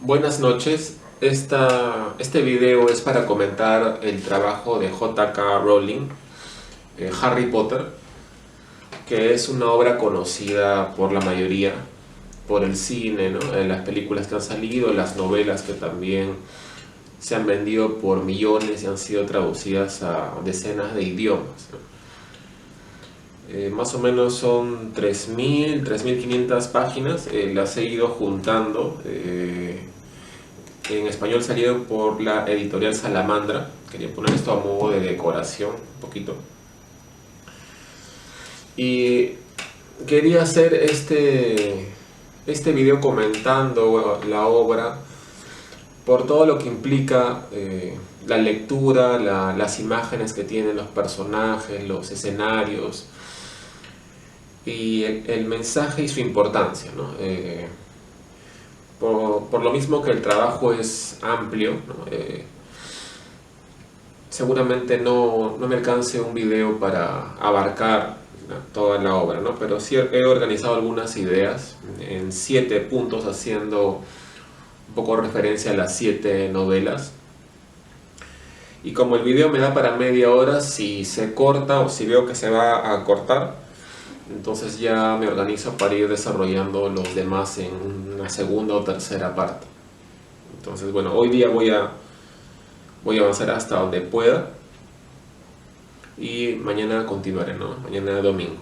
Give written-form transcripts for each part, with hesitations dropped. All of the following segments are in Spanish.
Buenas noches. Este video es para comentar el trabajo de J.K. Rowling, Harry Potter, que es una obra conocida por la mayoría, por el cine, ¿no? Las películas que han salido, las novelas que también se han vendido por millones y han sido traducidas a decenas de idiomas, ¿no? Más o menos son 3.500 páginas, las he ido juntando. En español salieron por la editorial Salamandra. Quería poner esto a modo de decoración, un poquito. Y quería hacer este video comentando la obra por todo lo que implica la lectura, las imágenes que tienen los personajes, los escenarios y el mensaje y su importancia, ¿no? Por lo mismo que el trabajo es amplio, ¿no? Seguramente no me alcance un video para abarcar, ¿no?, toda la obra, ¿no? Pero sí he organizado algunas ideas en 7 puntos, haciendo un poco referencia a las 7 novelas. Y como el video me da para media hora, si se corta o si veo que se va a cortar, entonces ya me organizo para ir desarrollando los demás en una segunda o tercera parte. Entonces, bueno, hoy día voy a avanzar hasta donde pueda y mañana continuaré, ¿no? Mañana domingo.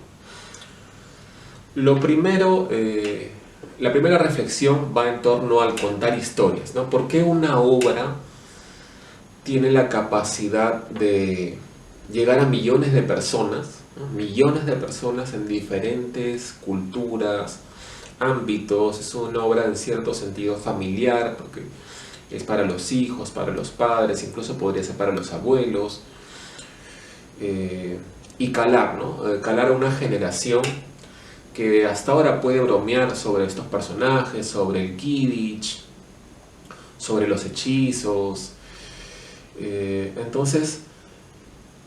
Lo primero, la primera reflexión va en torno al contar historias, ¿no? ¿Por qué una obra tiene la capacidad de llegar a millones de personas, ¿no? Millones de personas en diferentes culturas, ámbitos? Es una obra en cierto sentido familiar, porque es para los hijos, para los padres, incluso podría ser para los abuelos, y calar, ¿no? Calar a una generación que hasta ahora puede bromear sobre estos personajes, sobre el Quidditch, sobre los hechizos. Entonces,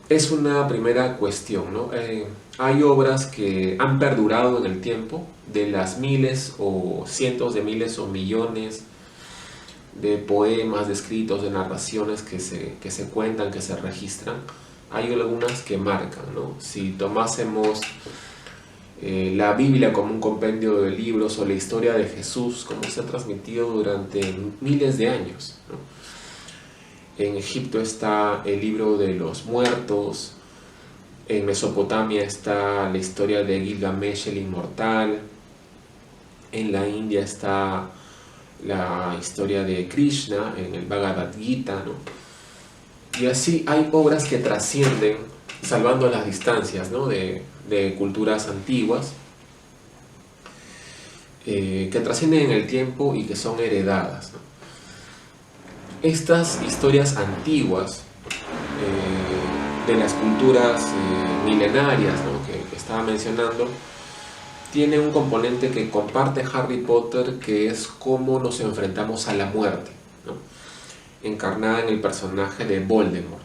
es una primera cuestión, ¿no? Hay obras que han perdurado en el tiempo, de las miles o cientos de miles o millones de poemas, de escritos, de narraciones que se cuentan, que se registran. Hay algunas que marcan, ¿no? Si tomásemos la Biblia como un compendio de libros, o la historia de Jesús, como se ha transmitido durante miles de años, ¿no? En Egipto está el libro de los muertos, en Mesopotamia está la historia de Gilgamesh el inmortal, en la India está la historia de Krishna en el Bhagavad Gita, ¿no? Y así hay obras que trascienden, salvando las distancias, ¿no?, de culturas antiguas, que trascienden en el tiempo y que son heredadas, ¿no? Estas historias antiguas, de las culturas milenarias, ¿no?, que estaba mencionando, tiene un componente que comparte Harry Potter, que es cómo nos enfrentamos a la muerte, ¿no?, encarnada en el personaje de Voldemort,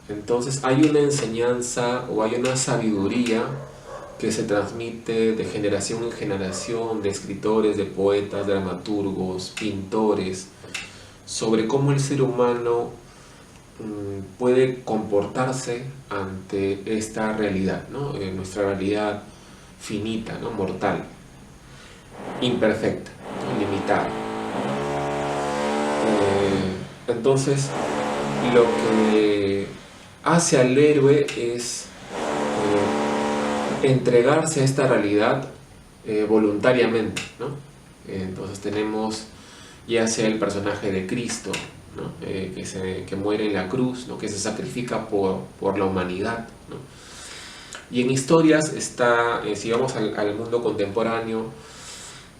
¿no? Entonces hay una enseñanza o hay una sabiduría que se transmite de generación en generación, de escritores, de poetas, dramaturgos, pintores, sobre cómo el ser humano puede comportarse ante esta realidad, ¿no? Nuestra realidad finita, ¿no?, mortal, imperfecta, ¿no?, limitada. Entonces, lo que hace al héroe es entregarse a esta realidad voluntariamente, ¿no? Entonces tenemos ya sea el personaje de Cristo, ¿no?, que muere en la cruz, ¿no?, que se sacrifica por la humanidad, ¿no? Y en historias está, si vamos al mundo contemporáneo,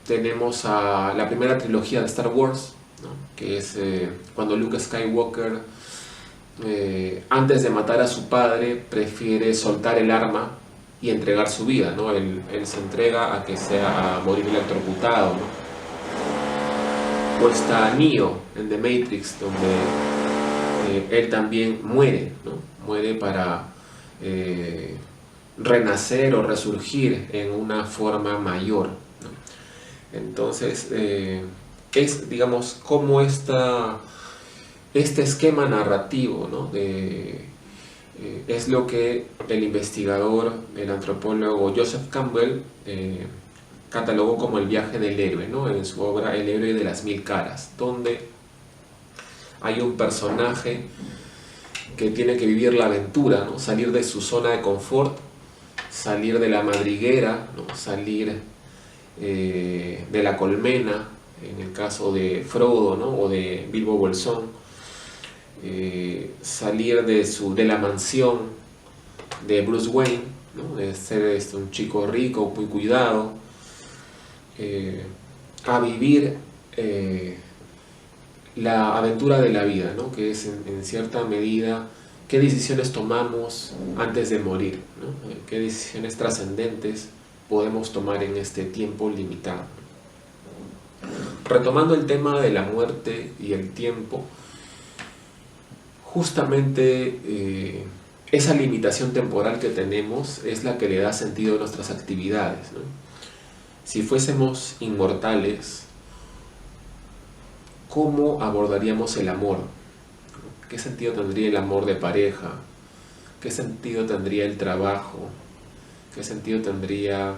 tenemos a la primera trilogía de Star Wars, ¿no?, que es cuando Luke Skywalker, antes de matar a su padre, prefiere soltar el arma y entregar su vida, ¿no? Él se entrega a morir electrocutado, ¿no? O está Neo en The Matrix, donde él también muere, ¿no? Muere para renacer o resurgir en una forma mayor, ¿no? Entonces, es, digamos, cómo este esquema narrativo, ¿no? Es lo que el investigador, el antropólogo Joseph Campbell catalogó como el viaje del héroe, ¿no? En su obra El héroe de las mil caras, donde hay un personaje que tiene que vivir la aventura, ¿no? Salir de su zona de confort, salir de la madriguera, ¿no? Salir de la colmena, en el caso de Frodo, ¿no? O de Bilbo Bolsón, salir de la mansión de Bruce Wayne, ¿no? De ser un chico rico, muy cuidado, a vivir la aventura de la vida, ¿no? Que es en cierta medida qué decisiones tomamos antes de morir, ¿no? Qué decisiones trascendentes podemos tomar en este tiempo limitado. Retomando el tema de la muerte y el tiempo, justamente esa limitación temporal que tenemos es la que le da sentido a nuestras actividades, ¿no? Si fuésemos inmortales, ¿cómo abordaríamos el amor? ¿Qué sentido tendría el amor de pareja? ¿Qué sentido tendría el trabajo? ¿Qué sentido tendría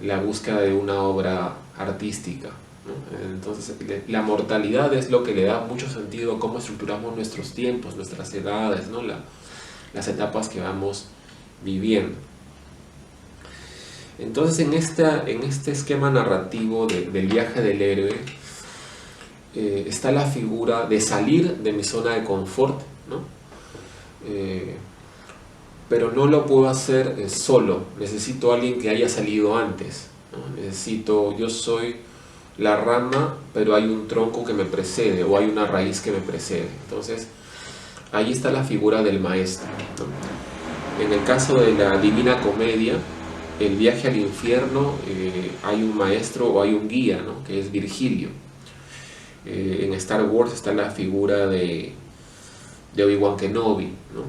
la búsqueda de una obra artística, ¿no? Entonces, la mortalidad es lo que le da mucho sentido a cómo estructuramos nuestros tiempos, nuestras edades, ¿no? Las etapas que vamos viviendo. Entonces, en este esquema narrativo del viaje del héroe, está la figura de salir de mi zona de confort, ¿no? Pero no lo puedo hacer solo, necesito a alguien que haya salido antes, ¿no? Yo soy la rama, pero hay un tronco que me precede, o hay una raíz que me precede. Entonces, ahí está la figura del maestro, ¿no? En el caso de la Divina Comedia, el viaje al infierno, hay un maestro o hay un guía, ¿no? Que es Virgilio. En Star Wars está la figura de Obi-Wan Kenobi, ¿no?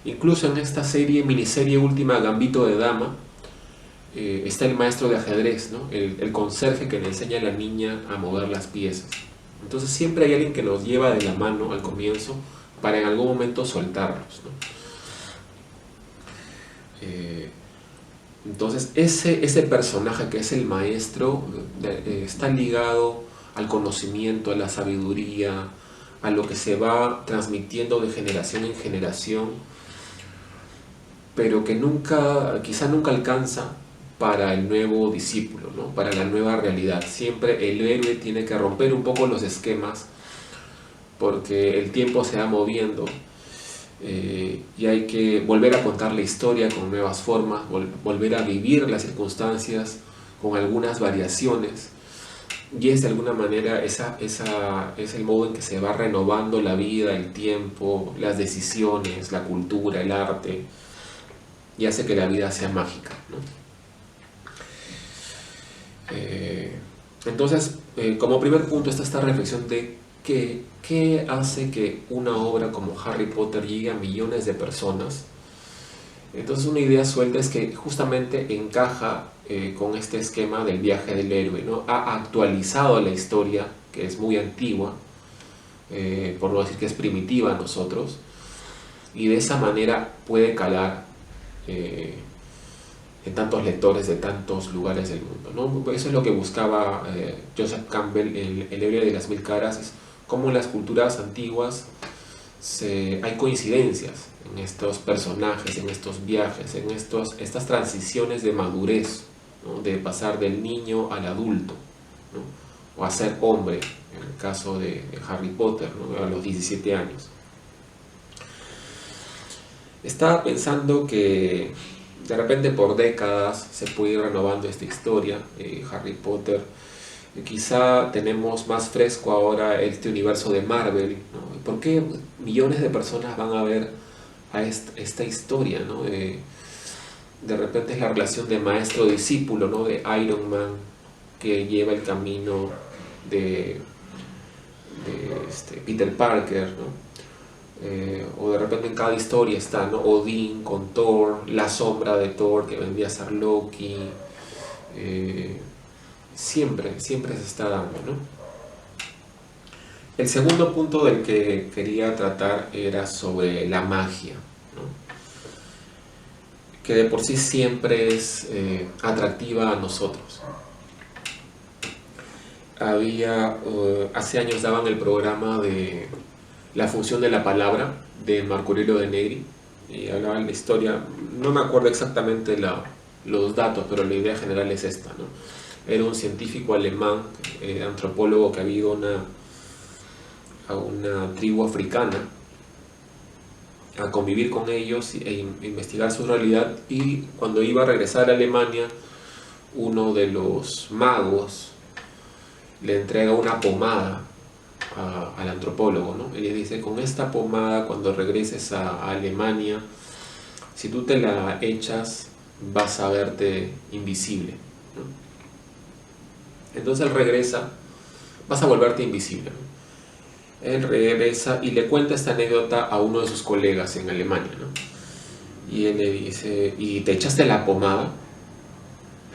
Incluso en esta miniserie última, Gambito de Dama, está el maestro de ajedrez, ¿no? El conserje que le enseña a la niña a mover las piezas. Entonces siempre hay alguien que nos lleva de la mano al comienzo para en algún momento soltarlos, ¿no? Entonces ese personaje que es el maestro está ligado al conocimiento, a la sabiduría, a lo que se va transmitiendo de generación en generación, pero que quizá nunca alcanza para el nuevo discípulo, ¿no? Para la nueva realidad. Siempre el héroe tiene que romper un poco los esquemas, porque el tiempo se va moviendo, y hay que volver a contar la historia con nuevas formas, volver a vivir las circunstancias con algunas variaciones, y es de alguna manera es el modo en que se va renovando la vida, el tiempo, las decisiones, la cultura, el arte, y hace que la vida sea mágica, ¿no? Entonces, como primer punto está esta reflexión de qué hace que una obra como Harry Potter llegue a millones de personas. Entonces, una idea suelta es que justamente encaja con este esquema del viaje del héroe, ¿no? Ha actualizado la historia, que es muy antigua, por no decir que es primitiva a nosotros, y de esa manera puede calar en tantos lectores de tantos lugares del mundo, ¿no? Eso es lo que buscaba Joseph Campbell, el héroe de las mil caras, es cómo en las culturas antiguas hay coincidencias en estos personajes, en estos viajes, en estas transiciones de madurez, ¿no? De pasar del niño al adulto, ¿no? O a ser hombre, en el caso de Harry Potter, ¿no? A los 17 años. Estaba pensando que de repente por décadas se puede ir renovando esta historia, Harry Potter. Quizá tenemos más fresco ahora este universo de Marvel, ¿no? ¿Por qué millones de personas van a ver a esta historia, ¿no? De repente es la relación de maestro-discípulo, ¿no? De Iron Man, que lleva el camino de Peter Parker, ¿no? O de repente en cada historia está, ¿no? Odín con Thor, la sombra de Thor que vendría a ser Loki. Siempre se está dando, ¿no? El segundo punto del que quería tratar era sobre la magia, ¿no? Que de por sí siempre es atractiva a nosotros. Hace años daban el programa de la función de la palabra de Marco Aurelio de Negri y hablaban la historia, no me acuerdo exactamente los datos, pero la idea general es esta, ¿no? Era un científico alemán, antropólogo, que había ido a una tribu africana a convivir con ellos e investigar su realidad, y cuando iba a regresar a Alemania, uno de los magos le entrega una pomada al antropólogo, ¿no? Y le dice: con esta pomada, cuando regreses a Alemania, si tú te la echas, vas a verte invisible, ¿no? Entonces él regresa, vas a volverte invisible, ¿no? Él regresa y le cuenta esta anécdota a uno de sus colegas en Alemania, ¿no? Y él le dice: ¿y te echaste la pomada?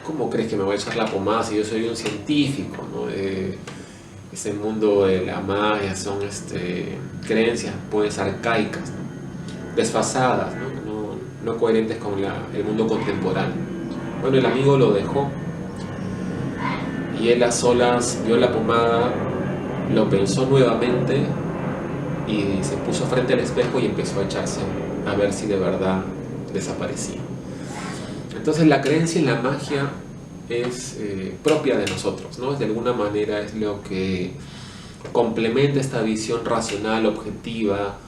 ¿Cómo crees que me voy a echar la pomada si yo soy un científico, ¿no? Ese mundo de la magia son creencias pues arcaicas, ¿no? Desfasadas, ¿no? No coherentes con el mundo contemporáneo. Bueno, el amigo lo dejó y él a solas vio la pomada, lo pensó nuevamente y se puso frente al espejo y empezó a echarse a ver si de verdad desaparecía. Entonces la creencia en la magia es propia de nosotros, ¿no? De alguna manera es lo que complementa esta visión racional, objetiva,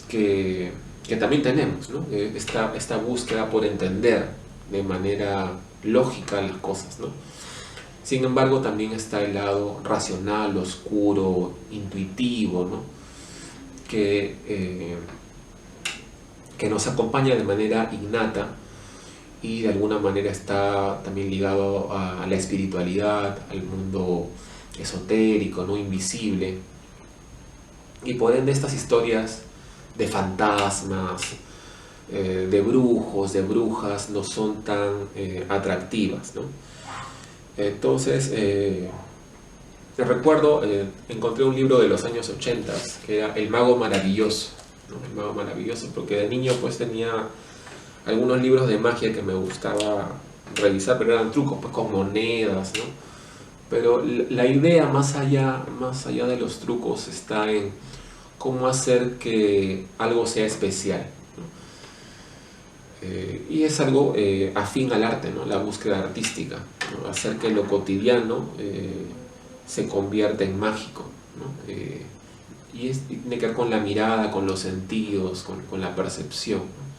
que también tenemos, ¿no? Esta búsqueda por entender de manera lógica las cosas, ¿no? Sin embargo, también está el lado racional, oscuro, intuitivo, ¿no? Que nos acompaña de manera innata y de alguna manera está también ligado a la espiritualidad, al mundo esotérico, ¿no? Invisible. Y por ende estas historias de fantasmas, de brujos, de brujas, no son tan atractivas, ¿no? Entonces, recuerdo, encontré un libro de los años 80 que era El Mago Maravilloso, ¿no? El Mago Maravilloso, porque de niño pues tenía algunos libros de magia que me gustaba revisar, pero eran trucos pues con monedas, ¿no? Pero la idea más allá de los trucos está en cómo hacer que algo sea especial, ¿no? Y es algo afín al arte, ¿no? La búsqueda artística, ¿no? Hacer que lo cotidiano se convierta en mágico, ¿no? Y tiene que ver con la mirada, con los sentidos, con la percepción, ¿no?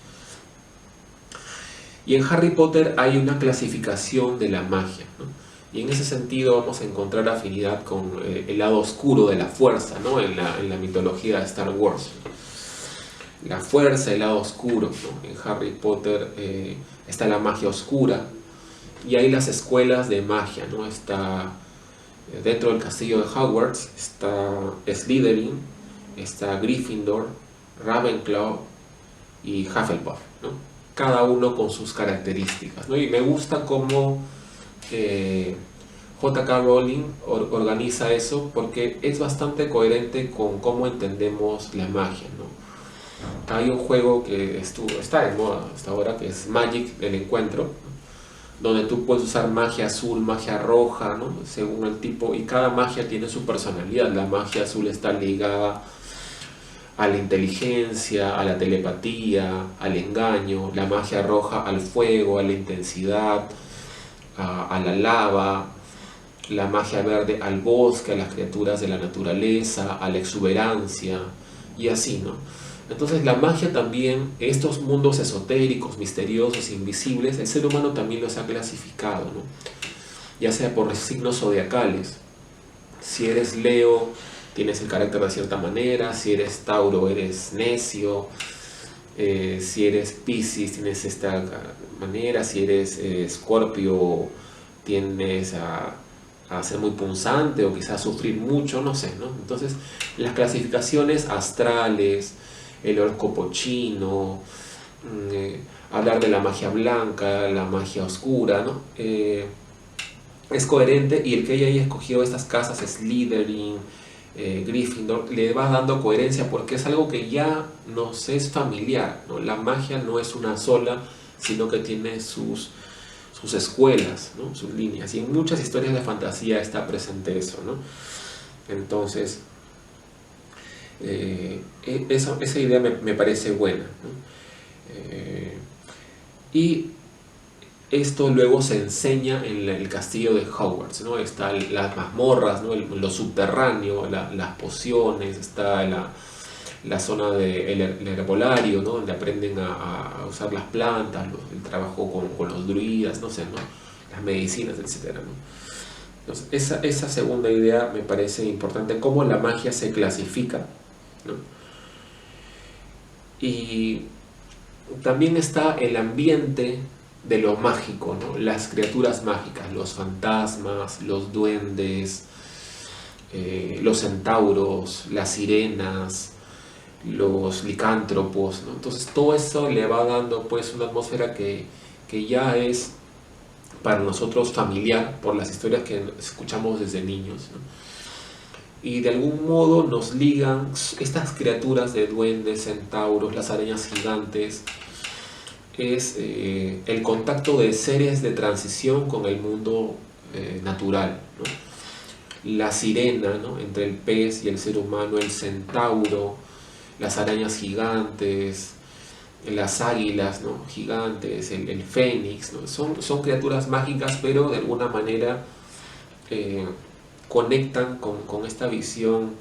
Y en Harry Potter hay una clasificación de la magia, ¿no? Y en ese sentido vamos a encontrar afinidad con el lado oscuro de la fuerza, ¿no? En la mitología de Star Wars. La fuerza, el lado oscuro, ¿no? En Harry Potter está la magia oscura y hay las escuelas de magia, ¿no? Está dentro del castillo de Hogwarts, está Slytherin, está Gryffindor, Ravenclaw y Hufflepuff, ¿no? Cada uno con sus características, ¿no? Y me gusta cómo J.K. Rowling organiza eso, porque es bastante coherente con cómo entendemos la magia, ¿no? Hay un juego que está de moda hasta ahora, que es Magic el Encuentro, donde tú puedes usar magia azul, magia roja, ¿no? Según el tipo, y cada magia tiene su personalidad. La magia azul está ligada a la inteligencia, a la telepatía, al engaño; la magia roja al fuego, a la intensidad, a la lava; la magia verde al bosque, a las criaturas de la naturaleza, a la exuberancia, y así, ¿no? Entonces la magia también, estos mundos esotéricos, misteriosos, invisibles, el ser humano también los ha clasificado, ¿no? Ya sea por signos zodiacales. Si eres Leo, tienes el carácter de cierta manera; si eres Tauro, eres necio; si eres Piscis, tienes esta manera; si eres Escorpio, tiendes a ser muy punzante o quizás sufrir mucho, no sé, ¿no? Entonces las clasificaciones astrales, el horóscopo chino, hablar de la magia blanca, la magia oscura, ¿no? es coherente, y el que ella haya escogido estas casas, Slytherin, Gryffindor, le va dando coherencia porque es algo que ya nos es familiar, ¿no? La magia no es una sola, sino que tiene sus escuelas, ¿no? Sus líneas, y en muchas historias de fantasía está presente eso, ¿no? Entonces, esa idea me parece buena, ¿no? Y esto luego se enseña en el castillo de Hogwarts, ¿no? Están las mazmorras, ¿no? Lo subterráneo, las pociones, está la zona del herbolario, ¿no? Donde aprenden a usar las plantas, el trabajo con los druidas, no sé, ¿no? Las medicinas, etcétera, ¿no? Entonces, esa segunda idea me parece importante, cómo la magia se clasifica, ¿no? Y también está el ambiente de lo mágico, ¿no? Las criaturas mágicas, los fantasmas, los duendes, los centauros, las sirenas, los licántropos, ¿no? Entonces todo eso le va dando pues una atmósfera que ya es para nosotros familiar por las historias que escuchamos desde niños, ¿no? Y de algún modo nos ligan estas criaturas de duendes, centauros, las arañas gigantes, es el contacto de seres de transición con el mundo natural, ¿no? La sirena, ¿no? Entre el pez y el ser humano, el centauro, las arañas gigantes, las águilas, ¿no? Gigantes, el fénix, ¿no? Son criaturas mágicas, pero de alguna manera conectan con esta visión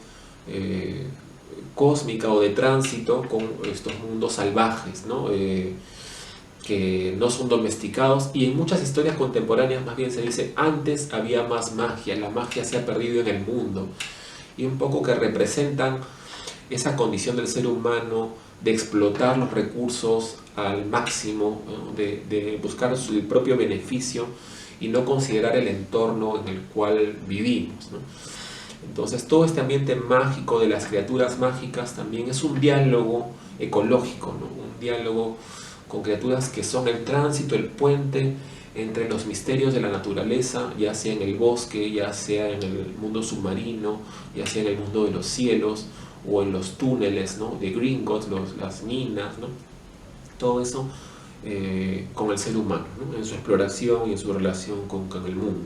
cósmica o de tránsito con estos mundos salvajes, ¿no? Que no son domesticados, y en muchas historias contemporáneas más bien se dice antes había más magia, la magia se ha perdido en el mundo, y un poco que representan esa condición del ser humano de explotar los recursos al máximo, ¿no? De buscar su propio beneficio y no considerar el entorno en el cual vivimos, ¿no? Entonces todo este ambiente mágico de las criaturas mágicas también es un diálogo ecológico, ¿no? Un diálogo con criaturas que son el tránsito, el puente entre los misterios de la naturaleza, ya sea en el bosque, ya sea en el mundo submarino, ya sea en el mundo de los cielos, o en los túneles, ¿no? De Gringotts, las minas, ¿no? Todo eso con el ser humano, ¿no? En su exploración y en su relación con el mundo.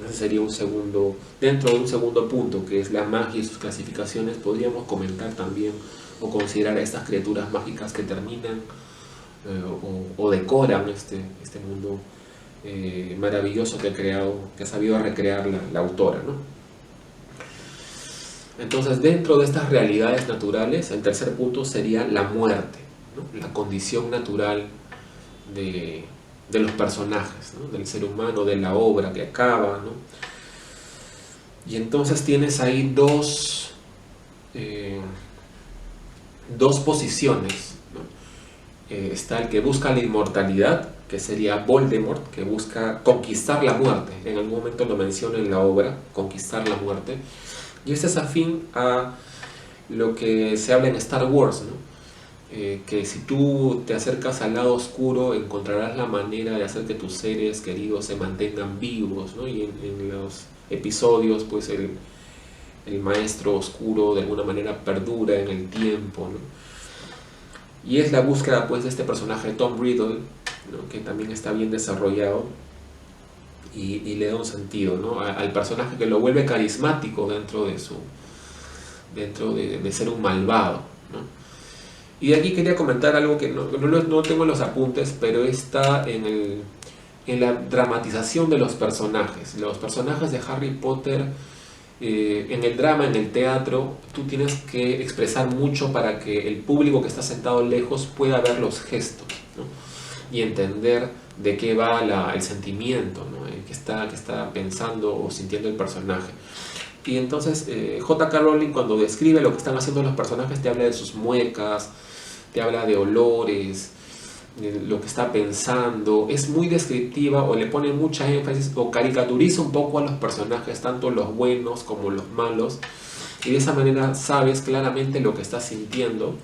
Ese sería un segundo, dentro de un segundo punto, que es la magia y sus clasificaciones. Podríamos comentar también o considerar a estas criaturas mágicas que terminan o decoran este mundo maravilloso que ha sabido recrear la autora, ¿no? Entonces, dentro de estas realidades naturales, el tercer punto sería la muerte, ¿no? La condición natural de los personajes, ¿no? Del ser humano, de la obra que acaba, ¿no? Y entonces tienes ahí dos posiciones, ¿no? Está el que busca la inmortalidad, que sería Voldemort, que busca conquistar la muerte. En algún momento lo menciona en la obra, conquistar la muerte. Y este es afín a lo que se habla en Star Wars, ¿no? Que si tú te acercas al lado oscuro encontrarás la manera de hacer que tus seres queridos se mantengan vivos, ¿no? Y en los episodios pues el maestro oscuro de alguna manera perdura en el tiempo, ¿no? Y es la búsqueda pues de este personaje Tom Riddle, ¿no? Que también está bien desarrollado y le da un sentido, ¿no? Al personaje que lo vuelve carismático dentro de ser un malvado, ¿no? Y de aquí quería comentar algo que no tengo en los apuntes, pero está en la dramatización de los personajes. Los personajes de Harry Potter, en el drama, en el teatro, tú tienes que expresar mucho para que el público que está sentado lejos pueda ver los gestos, ¿no? Y entender de qué va el sentimiento, ¿no? Que está pensando o sintiendo el personaje. Y entonces J.K. Rowling, cuando describe lo que están haciendo los personajes, te habla de sus muecas, te habla de olores, de lo que está pensando. Es muy descriptiva, o le pone mucha énfasis o caricaturiza un poco a los personajes, tanto los buenos como los malos, y de esa manera sabes claramente lo que está sintiendo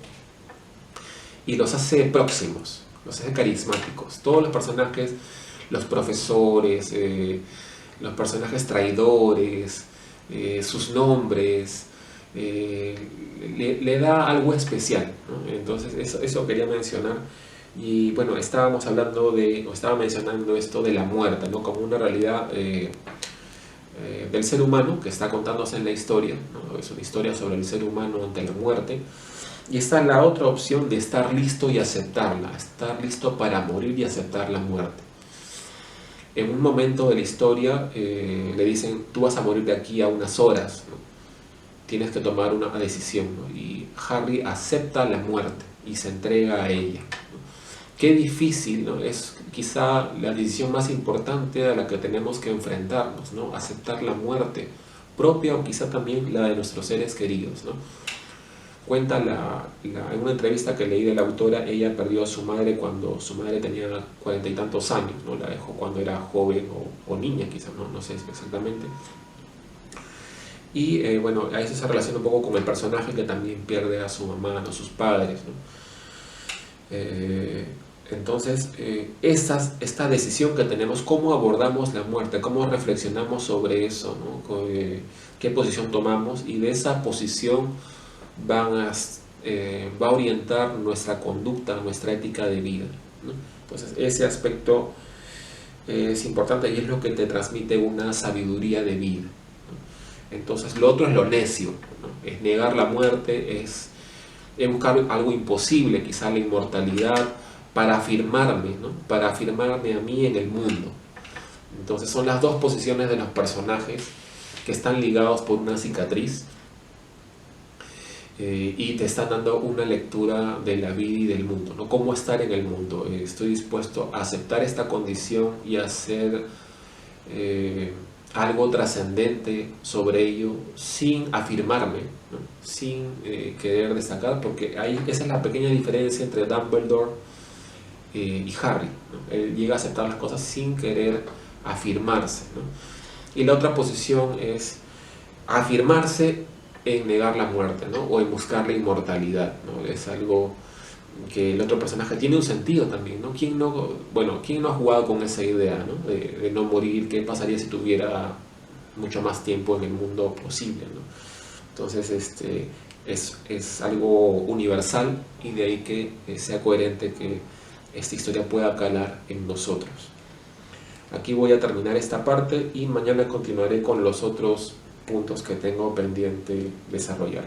y los hace próximos, los hace carismáticos. Todos los personajes los profesores, los personajes traidores, sus nombres, le da algo especial, ¿no? Entonces eso quería mencionar. Y bueno, estaba mencionando esto de la muerte, ¿no? Como una realidad del ser humano que está contándose en la historia, ¿no? Es una historia sobre el ser humano ante la muerte. Y está la otra opción de estar listo y aceptarla, estar listo para morir y aceptar la muerte. En un momento de la historia le dicen, tú vas a morir de aquí a unas horas, ¿no? Tienes que tomar una decisión, ¿no? Y Harry acepta la muerte y se entrega a ella, ¿no? Qué difícil, ¿no? Es quizá la decisión más importante a la que tenemos que enfrentarnos, ¿no? Aceptar la muerte propia o quizá también la de nuestros seres queridos, ¿no? Cuenta en una entrevista que leí de la autora, ella perdió a su madre cuando su madre tenía 40 y tantos años, ¿no? La dejó cuando era joven o niña quizá, ¿no? No sé exactamente. Y bueno, a eso se relaciona un poco con el personaje que también pierde a su mamá, a sus padres, ¿no? Entonces, esta decisión que tenemos, cómo abordamos la muerte, cómo reflexionamos sobre eso, ¿no? Qué posición tomamos, y de esa posición va a orientar nuestra conducta, nuestra ética de vida, ¿no? Entonces, ese aspecto es importante y es lo que te transmite una sabiduría de vida, ¿no? Entonces, lo otro es lo necio, ¿no? Es negar la muerte, es buscar algo imposible, quizá la inmortalidad, para afirmarme, ¿no? Para afirmarme a mí en el mundo. Entonces, son las dos posiciones de los personajes que están ligados por una cicatriz. Y te están dando una lectura de la vida y del mundo, ¿no? Cómo estar en el mundo. Estoy dispuesto a aceptar esta condición y a hacer algo trascendente sobre ello sin afirmarme, ¿no? Sin querer destacar, porque esa es la pequeña diferencia entre Dumbledore y Harry, ¿no? Él llega a aceptar las cosas sin querer afirmarse, ¿no? Y la otra posición es afirmarse en negar la muerte, ¿no? O en buscar la inmortalidad, ¿no? Es algo que el otro personaje tiene un sentido también, ¿no? ¿Quién no, bueno, ¿quién no ha jugado con esa idea, ¿no? De no morir? ¿Qué pasaría si tuviera mucho más tiempo en el mundo posible, ¿no? Entonces, es algo universal, y de ahí que sea coherente que esta historia pueda calar en nosotros. Aquí voy a terminar esta parte y mañana continuaré con los otros puntos que tengo pendiente desarrollar.